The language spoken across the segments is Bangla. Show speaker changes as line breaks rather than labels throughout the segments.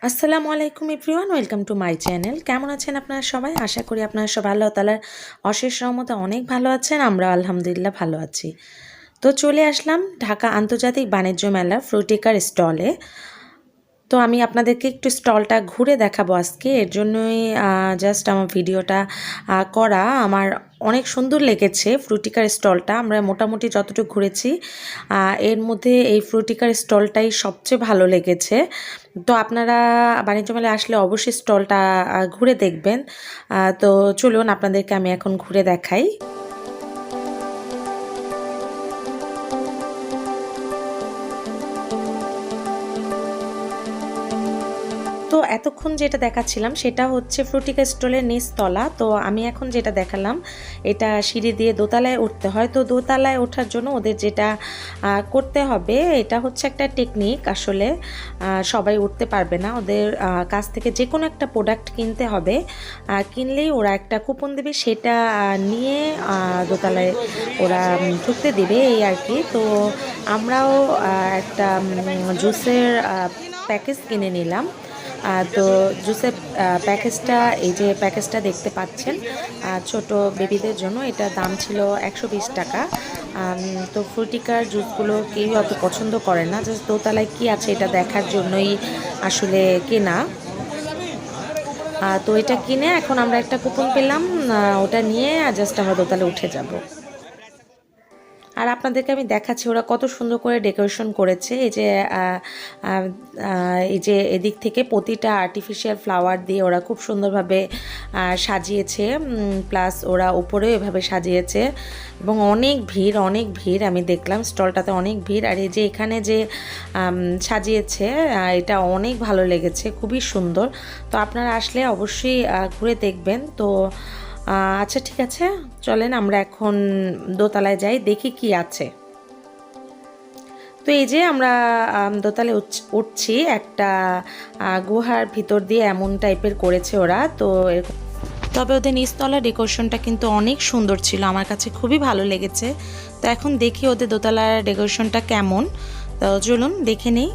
আসসালামু আলাইকুম everyone, welcome to my channel. কেমন আছেন আপনারা সবাই? আশা করি আপনারা সবাই আল্লাহ তাআলার অশেষ রহমতে অনেক ভালো আছেন। আমরা আলহামদুলিল্লাহ ভালো আছি। তো চলে আসলাম ঢাকা আন্তর্জাতিক বাণিজ্য মেলার ফ্রুটিকার স্টলে। তো আমি আপনাদেরকে একটু স্টলটা ঘুরে দেখাবো আজকে। এর জন্যই জাস্ট আমার ভিডিওটা করা। আমার অনেক সুন্দর লেগেছে ফ্রুটিকার স্টলটা। আমরা মোটামুটি যতটুকু ঘুরেছি এর মধ্যে এই ফ্রুটিকার স্টলটাই সবচেয়ে ভালো লেগেছে। তো আপনারা বাণিজ্য মেলায় আসলে অবশ্যই স্টলটা ঘুরে দেখবেন। তো চলুন আপনাদেরকে আমি এখন ঘুরে দেখাই। তো এতক্ষণ যেটা দেখাচ্ছিলাম সেটা হচ্ছে ফ্রুটিকা স্টলের নিচতলা। তো আমি এখন যেটা দেখালাম এটা সিঁড়ি দিয়ে দোতলায় উঠতে হয়। তো দোতলায় ওঠার জন্য ওদের যেটা করতে হবে এটা হচ্ছে একটা টেকনিক। আসলে সবাই উঠতে পারবে না। ওদের কাছ থেকে যে কোনো একটা প্রোডাক্ট কিনতে হবে। কিনলেই ওরা একটা কুপন দেবে, সেটা নিয়ে দোতলায় ওরা ঢুকতে দেবে, এই আর কি। তো আমরাও একটা জুসের প্যাকেজ কিনে নিলাম। তো জুসের প্যাকেজটা, এই যে প্যাকেজটা দেখতে পাচ্ছেন ছোট বেবিদের জন্য, এটা দাম ছিল 120 টাকা। তো ফ্রুটিকার জুসগুলো কেউ অত পছন্দ করে না, জাস্ট দোতলায় কী আছে এটা দেখার জন্যই আসলে কেনা। তো এটা কিনে এখন আমরা একটা কুপন পেলাম, ওটা নিয়ে জাস্ট আমরা দোতলায় উঠে যাব। আর আপনাদেরকে আমি দেখাচ্ছি ওরা কত সুন্দর করে ডেকোরেশন করেছে। এই যে এদিক থেকে প্রতিটা আর্টিফিশিয়াল ফ্লাওয়ার দিয়ে ওরা খুব সুন্দরভাবে সাজিয়েছে, প্লাস ওরা উপরেও এভাবে সাজিয়েছে। এবং অনেক ভিড় আমি দেখলাম স্টলটাতে, অনেক ভিড়। আর এই যে এখানে যে সাজিয়েছে এটা অনেক ভালো লেগেছে, খুবই সুন্দর। তো আপনারা আসলে অবশ্যই ঘুরে দেখবেন। তো আচ্ছা ঠিক আছে, চলেন আমরা এখন দোতলায় যাই, দেখি কি আছে। তো এই যে আমরা দোতলায় উঠছি, একটা গুহার ভিতর দিয়ে এমন টাইপের করেছে ওরা। তো তবে ওদের নিচতলার ডেকোরেশনটা কিন্তু অনেক সুন্দর ছিল, আমার কাছে খুবই ভালো লেগেছে। তো এখন দেখি ওদের দোতলার ডেকোরেশনটা কেমন। তো চলুন দেখে নেই।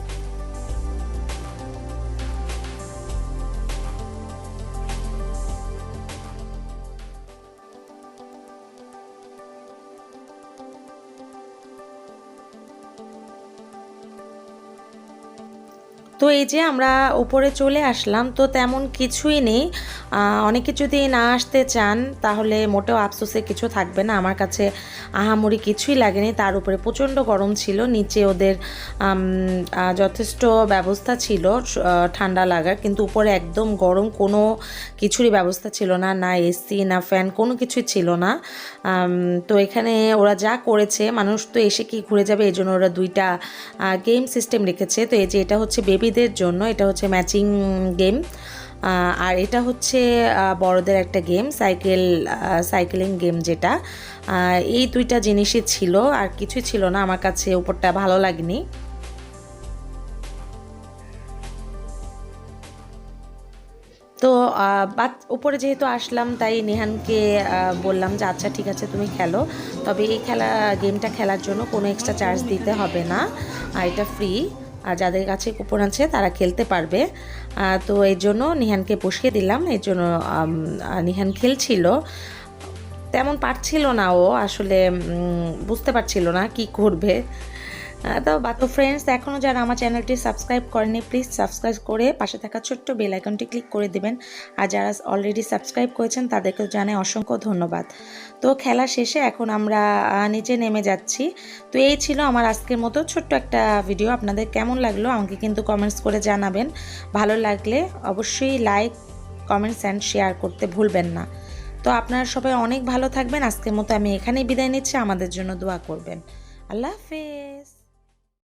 তো এই যে আমরা উপরে চলে আসলাম, তো তেমন কিছুই নেই। অনেকে যদি না আসতে চান তাহলে মোটেও আফসোসের কিছু থাকবে না। আমার কাছে আহামরি কিছুই লাগেনি, তার উপরে প্রচণ্ড গরম ছিল। নিচে ওদের যথেষ্ট ব্যবস্থা ছিল ঠান্ডা লাগার, কিন্তু উপরে একদম গরম, কোনো কিছুরই ব্যবস্থা ছিল না, না এসি না ফ্যান, কোনো কিছুই ছিল না। তো এখানে ওরা যা করেছে, মানুষ তো এসে কি ঘুরে যাবে, এই জন্য ওরা দুইটা গেম সিস্টেম রেখেছে। তো এই যে এটা হচ্ছে বেবিদের জন্য, এটা হচ্ছে ম্যাচিং গেম। আর এটা হচ্ছে বড়দের একটা গেম, সাইকেলিং গেম যেটা। এই দুইটা জিনিসই ছিল, আর কিছুই ছিল না। আমার কাছে উপরটা ভালো লাগেনি। তো উপরে যেহেতু আসলাম তাই নেহানকে বললাম যে আচ্ছা ঠিক আছে তুমি খেলো, তবে এই গেমটা খেলার জন্য কোনো এক্সট্রা চার্জ দিতে হবে না, এটা ফ্রি। আর যাদের কাছে কুপন আছে তারা খেলতে পারবে। তো এই জন্য নিহানকে বসিয়ে দিলাম। এই জন্য নিহান খেলছিল, তেমন পারছিল না, ও আসলে বুঝতে পারছিল না কি করবে। তো ফ্রেন্ডস, এখনও যারা আমার চ্যানেলটি সাবস্ক্রাইব করেনি প্লিজ সাবস্ক্রাইব করে পাশে থাকা ছোট্ট বেল আইকনটি ক্লিক করে দিবেন। আর যারা অলরেডি সাবস্ক্রাইব করেছেন তাদেরকে জানাই অসংখ্য ধন্যবাদ। তো খেলা শেষে এখন আমরা নিচে নেমে যাচ্ছি। তো এই ছিল আমার আজকের মতো ছোট্ট একটা ভিডিও। আপনাদের কেমন লাগলো আমাকে কিন্তু কমেন্টস করে জানাবেন। ভালো লাগলে অবশ্যই লাইক, কমেন্টস অ্যান্ড শেয়ার করতে ভুলবেন না। তো আপনারা সবাই অনেক ভালো থাকবেন। আজকের মতো আমি এখানেই বিদায় নিচ্ছি। আমাদের জন্য দোয়া করবেন। আল্লাহ হাফেজ।